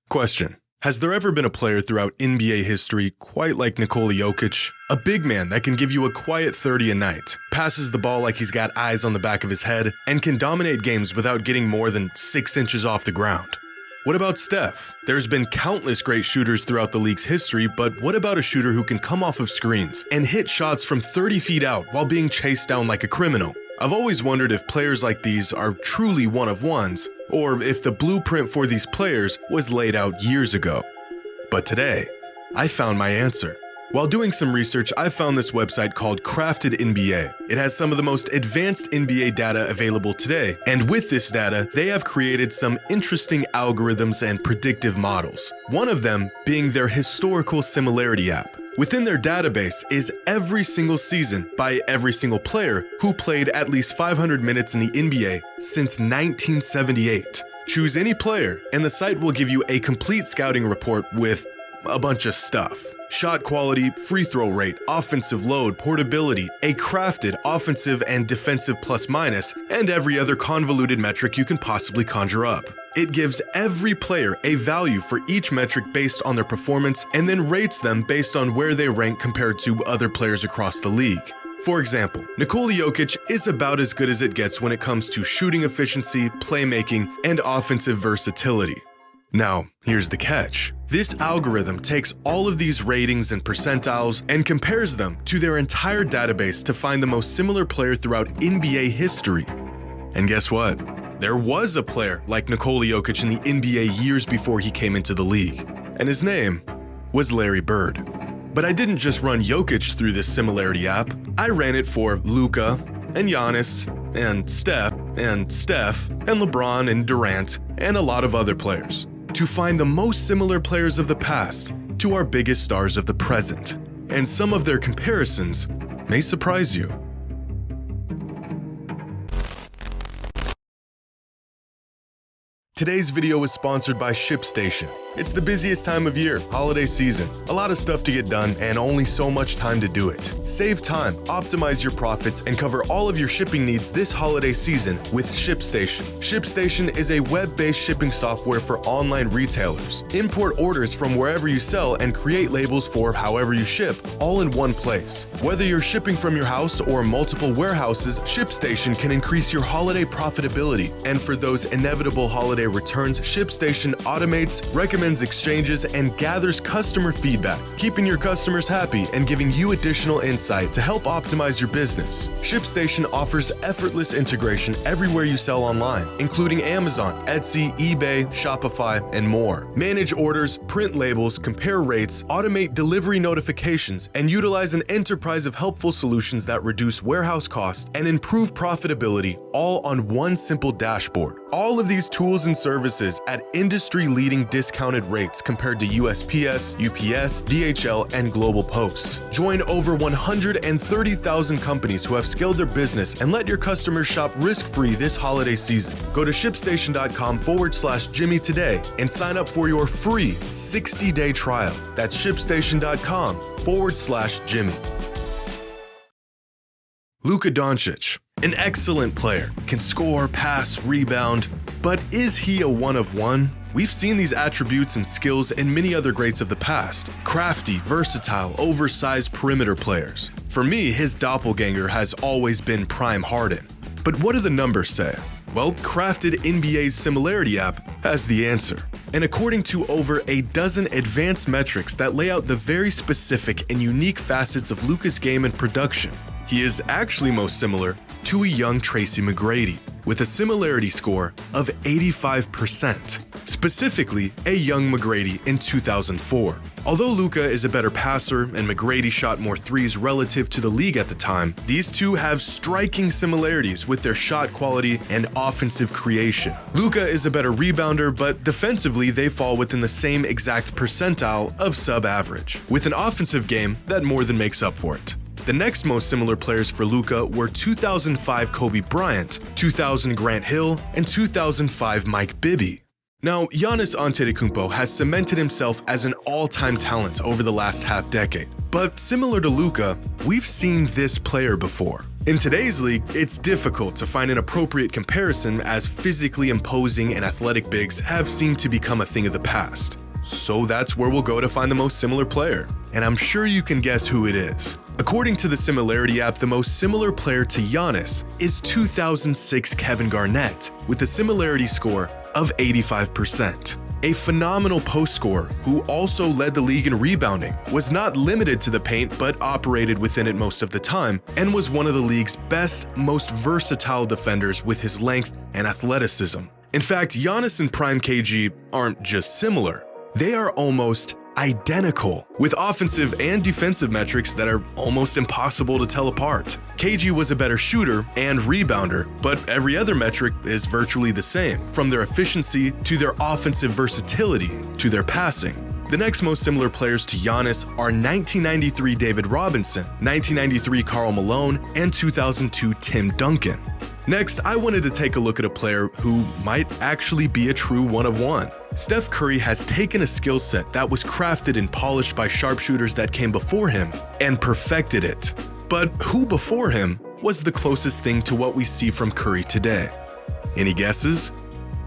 Question: has there ever been a player throughout NBA history quite like Nikola Jokic? A big man that can give you a quiet 30 a night, passes the ball like he's got eyes on the back of his head, and can dominate games without getting more than 6 inches off the ground. What about Steph? There's been countless great shooters throughout the league's history, but what about a shooter who can come off of screens and hit shots from 30 feet out while being chased down like a criminal? I've always wondered if players like these are truly one-of-ones, or if the blueprint for these players was laid out years ago. But today, I found my answer. While doing some research, I found this website called Crafted NBA. It has some of the most advanced NBA data available today, and with this data, they have created some interesting algorithms and predictive models. One of them being their historical similarity app. Within their database is every single season by every single player who played at least 500 minutes in the NBA since 1978. Choose any player, and the site will give you a complete scouting report with a bunch of stuff. Shot quality, free throw rate, offensive load, portability, a crafted offensive and defensive plus-minus, and every other convoluted metric you can possibly conjure up. It gives every player a value for each metric based on their performance and then rates them based on where they rank compared to other players across the league. For example, Nikola Jokic is about as good as it gets when it comes to shooting efficiency, playmaking, and offensive versatility. Now, here's the catch. This algorithm takes all of these ratings and percentiles and compares them to their entire database to find the most similar player throughout NBA history. And guess what? There was a player like Nikola Jokic in the NBA years before he came into the league, and his name was Larry Bird. But I didn't just run Jokic through this similarity app. I ran it for Luka and Giannis and Steph and LeBron and Durant and a lot of other players, to find the most similar players of the past to our biggest stars of the present. And some of their comparisons may surprise you. Today's video is sponsored by ShipStation. It's the busiest time of year, holiday season. A lot of stuff to get done and only so much time to do it. Save time, optimize your profits, and cover all of your shipping needs this holiday season with ShipStation. ShipStation is a web-based shipping software for online retailers. Import orders from wherever you sell and create labels for however you ship, all in one place. Whether you're shipping from your house or multiple warehouses, ShipStation can increase your holiday profitability. And for those inevitable holiday returns, ShipStation automates, recommends exchanges, and gathers customer feedback, keeping your customers happy and giving you additional insight to help optimize your business. ShipStation offers effortless integration everywhere you sell online, including Amazon, Etsy, eBay, Shopify, and more. Manage orders, print labels, compare rates, automate delivery notifications, and utilize an enterprise of helpful solutions that reduce warehouse costs and improve profitability, all on one simple dashboard. All of these tools and services at industry-leading discounted rates compared to USPS, UPS, DHL, and Global Post. Join over 130,000 companies who have scaled their business and let your customers shop risk-free this holiday season. Go to ShipStation.com/Jimmy today and sign up for your free 60-day trial. That's ShipStation.com/Jimmy. Luka Doncic, an excellent player, can score, pass, rebound, but is he a one-of-one? We've seen these attributes and skills in many other greats of the past. Crafty, versatile, oversized perimeter players. For me, his doppelganger has always been Prime Harden. But what do the numbers say? Well, Crafted NBA's similarity app has the answer. And according to over a dozen advanced metrics that lay out the very specific and unique facets of Luka's game and production, he is actually most similar to a young Tracy McGrady, with a similarity score of 85%. Specifically, a young McGrady in 2004. Although Luka is a better passer and McGrady shot more threes relative to the league at the time, these two have striking similarities with their shot quality and offensive creation. Luka is a better rebounder, but defensively they fall within the same exact percentile of sub-average, with an offensive game that more than makes up for it. The next most similar players for Luka were 2005 Kobe Bryant, 2000 Grant Hill, and 2005 Mike Bibby. Now, Giannis Antetokounmpo has cemented himself as an all-time talent over the last half-decade. But similar to Luka, we've seen this player before. In today's league, it's difficult to find an appropriate comparison as physically imposing and athletic bigs have seemed to become a thing of the past. So that's where we'll go to find the most similar player, and I'm sure you can guess who it is. According to the Similarity app, the most similar player to Giannis is 2006 Kevin Garnett, with a similarity score of 85%. A phenomenal post scorer who also led the league in rebounding, was not limited to the paint but operated within it most of the time, and was one of the league's best, most versatile defenders with his length and athleticism. In fact, Giannis and Prime KG aren't just similar, they are almost identical, with offensive and defensive metrics that are almost impossible to tell apart. KG was a better shooter and rebounder, but every other metric is virtually the same, from their efficiency to their offensive versatility to their passing. The next most similar players to Giannis are 1993 David Robinson, 1993 Karl Malone, and 2002 Tim Duncan. Next, I wanted to take a look at a player who might actually be a true one-of-one. Steph Curry has taken a skill set that was crafted and polished by sharpshooters that came before him and perfected it. But who before him was the closest thing to what we see from Curry today? Any guesses?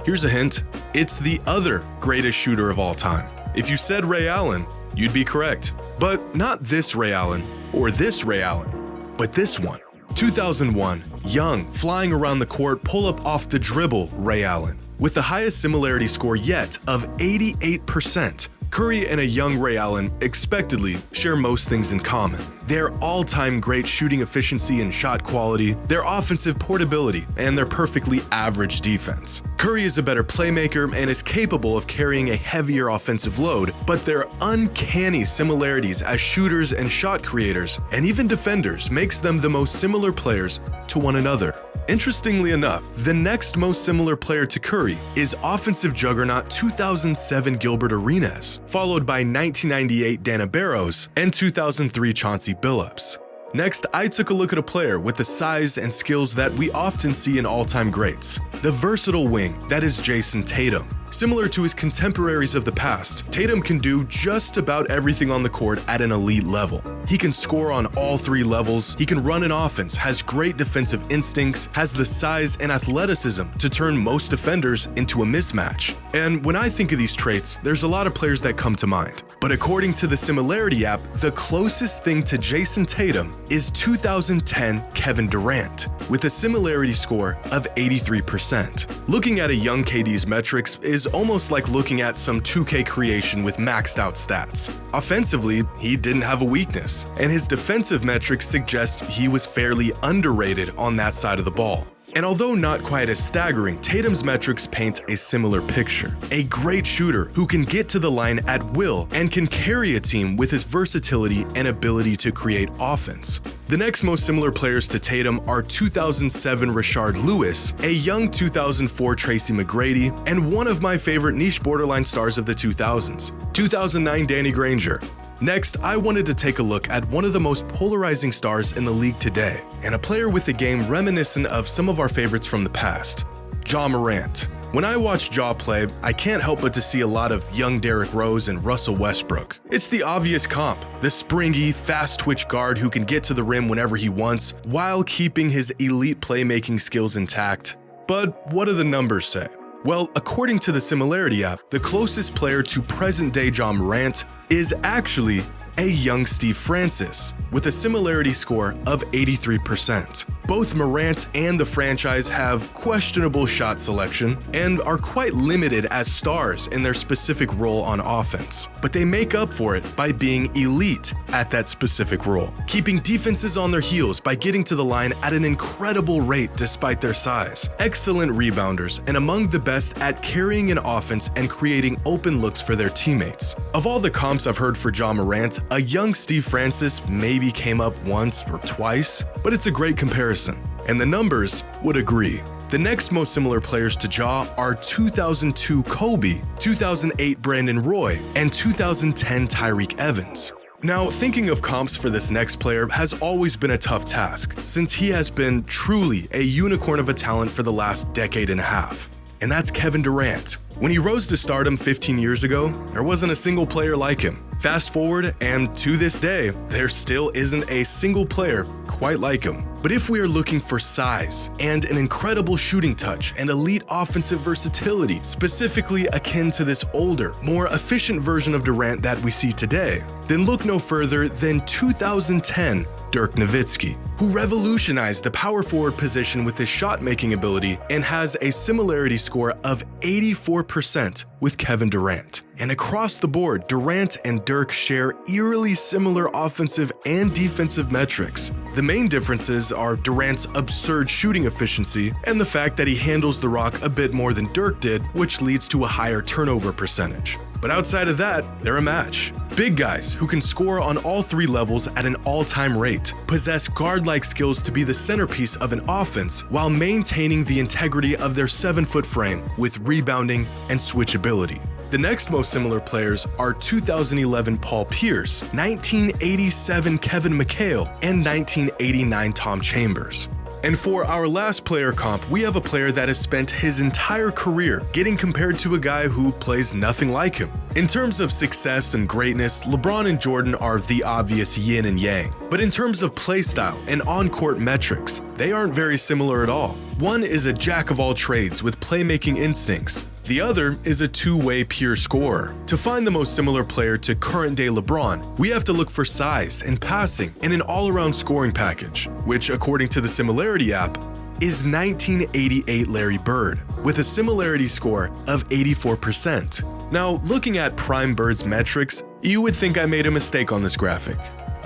Here's a hint. It's the other greatest shooter of all time. If you said Ray Allen, you'd be correct. But not this Ray Allen or this Ray Allen, but this one. 2001, young, flying around the court, pull-up off the dribble Ray Allen. With the highest similarity score yet of 88%, Curry and a young Ray Allen expectedly share most things in common. Their all-time great shooting efficiency and shot quality, their offensive portability, and their perfectly average defense. Curry is a better playmaker and is capable of carrying a heavier offensive load, but their uncanny similarities as shooters and shot creators, and even defenders, makes them the most similar players to one another. Interestingly enough, the next most similar player to Curry is offensive juggernaut 2007 Gilbert Arenas, followed by 1998 Dana Barros and 2003 Chauncey Billups. Next, I took a look at a player with the size and skills that we often see in all-time greats, the versatile wing that is Jason Tatum. Similar to his contemporaries of the past, Tatum can do just about everything on the court at an elite level. He can score on all three levels, he can run an offense, has great defensive instincts, has the size and athleticism to turn most defenders into a mismatch. And when I think of these traits, there's a lot of players that come to mind. But according to the Similarity app, the closest thing to Jason Tatum is 2010 Kevin Durant, with a similarity score of 83%. Looking at a young KD's metrics is almost like looking at some 2K creation with maxed out stats. Offensively, he didn't have a weakness, and his defensive metrics suggest he was fairly underrated on that side of the ball. And although not quite as staggering, Tatum's metrics paint a similar picture. A great shooter who can get to the line at will and can carry a team with his versatility and ability to create offense. The next most similar players to Tatum are 2007 Rashard Lewis, a young 2004 Tracy McGrady, and one of my favorite niche borderline stars of the 2000s, 2009 Danny Granger. Next, I wanted to take a look at one of the most polarizing stars in the league today, and a player with a game reminiscent of some of our favorites from the past, Ja Morant. When I watch Ja play, I can't help but to see a lot of young Derrick Rose and Russell Westbrook. It's the obvious comp, the springy, fast-twitch guard who can get to the rim whenever he wants, while keeping his elite playmaking skills intact. But what do the numbers say? Well, according to the Similarity app, the closest player to present-day Ja Morant is actually a young Steve Francis, with a similarity score of 83%. Both Morant and the franchise have questionable shot selection and are quite limited as stars in their specific role on offense, but they make up for it by being elite at that specific role, keeping defenses on their heels by getting to the line at an incredible rate despite their size, excellent rebounders, and among the best at carrying an offense and creating open looks for their teammates. Of all the comps I've heard for Ja Morant, a young Steve Francis maybe came up once or twice, but it's a great comparison, and the numbers would agree. The next most similar players to Ja are 2002 Kobe, 2008 Brandon Roy, and 2010 Tyreek Evans. Now, thinking of comps for this next player has always been a tough task, since he has been truly a unicorn of a talent for the last decade and a half. And that's Kevin Durant. When he rose to stardom 15 years ago, there wasn't a single player like him. Fast forward, and to this day, there still isn't a single player quite like him. But if we are looking for size and an incredible shooting touch and elite offensive versatility, specifically akin to this older, more efficient version of Durant that we see today, then look no further than 2010 Dirk Nowitzki, who revolutionized the power forward position with his shot-making ability and has a similarity score of 84% with Kevin Durant. And across the board, Durant and Dirk share eerily similar offensive and defensive metrics. The main differences are Durant's absurd shooting efficiency and the fact that he handles the rock a bit more than Dirk did, which leads to a higher turnover percentage. But outside of that, they're a match. Big guys who can score on all three levels at an all-time rate, possess guard-like skills to be the centerpiece of an offense while maintaining the integrity of their 7-foot frame with rebounding and switchability. The next most similar players are 2011 Paul Pierce, 1987 Kevin McHale, and 1989 Tom Chambers. And for our last player comp, we have a player that has spent his entire career getting compared to a guy who plays nothing like him. In terms of success and greatness, LeBron and Jordan are the obvious yin and yang. But in terms of play style and on-court metrics, they aren't very similar at all. One is a jack of all trades with playmaking instincts. The other is a two-way pure scorer. To find the most similar player to current-day LeBron, we have to look for size and passing and an all-around scoring package, which, according to the Similarity app, is 1988 Larry Bird, with a similarity score of 84%. Now, looking at Prime Bird's metrics, you would think I made a mistake on this graphic.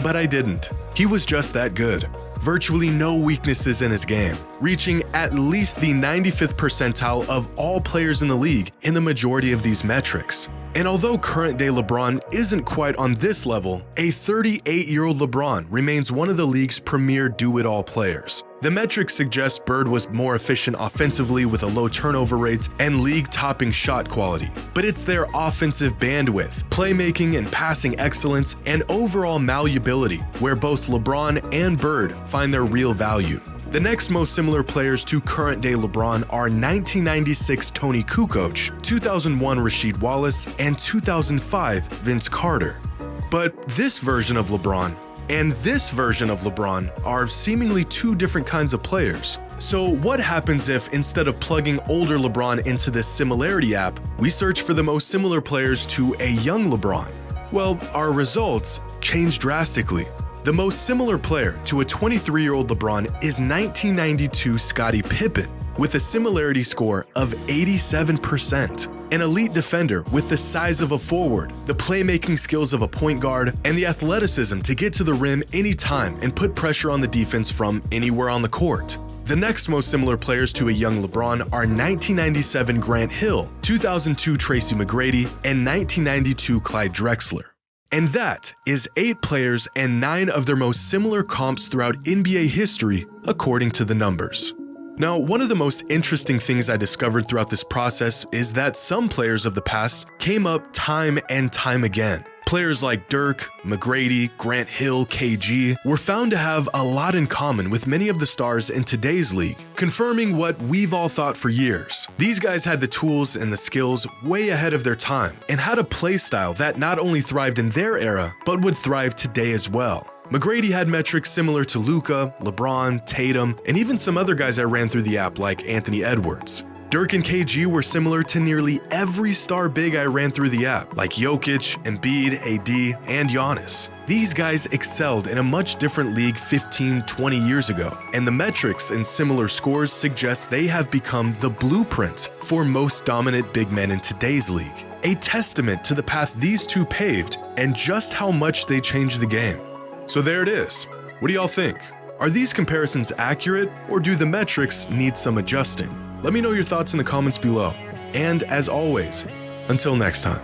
But I didn't. He was just that good. Virtually no weaknesses in his game, reaching at least the 95th percentile of all players in the league in the majority of these metrics. And although current-day LeBron isn't quite on this level, a 38-year-old LeBron remains one of the league's premier do-it-all players. The metrics suggest Bird was more efficient offensively with a low turnover rate and league-topping shot quality. But it's their offensive bandwidth, playmaking and passing excellence, and overall malleability where both LeBron and Bird find their real value. The next most similar players to current-day LeBron are 1996 Tony Kukoc, 2001 Rasheed Wallace, and 2005 Vince Carter. But this version of LeBron and this version of LeBron are seemingly two different kinds of players. So what happens if, instead of plugging older LeBron into this Similarity app, we search for the most similar players to a young LeBron? Well, our results change drastically. The most similar player to a 23-year-old LeBron is 1992 Scottie Pippen, with a similarity score of 87%. An elite defender with the size of a forward, the playmaking skills of a point guard, and the athleticism to get to the rim anytime and put pressure on the defense from anywhere on the court. The next most similar players to a young LeBron are 1997 Grant Hill, 2002 Tracy McGrady, and 1992 Clyde Drexler. And that is 8 players and 9 of their most similar comps throughout NBA history, according to the numbers. Now, one of the most interesting things I discovered throughout this process is that some players of the past came up time and time again. Players like Dirk, McGrady, Grant Hill, KG were found to have a lot in common with many of the stars in today's league, confirming what we've all thought for years. These guys had the tools and the skills way ahead of their time and had a play style that not only thrived in their era, but would thrive today as well. McGrady had metrics similar to Luka, LeBron, Tatum, and even some other guys I ran through the app like Anthony Edwards. Dirk and KG were similar to nearly every star big I ran through the app, like Jokic, Embiid, AD, and Giannis. These guys excelled in a much different league 15-20 years ago, and the metrics and similar scores suggest they have become the blueprint for most dominant big men in today's league. A testament to the path these two paved and just how much they changed the game. So there it is. What do y'all think? Are these comparisons accurate, or do the metrics need some adjusting? Let me know your thoughts in the comments below. And as always, until next time.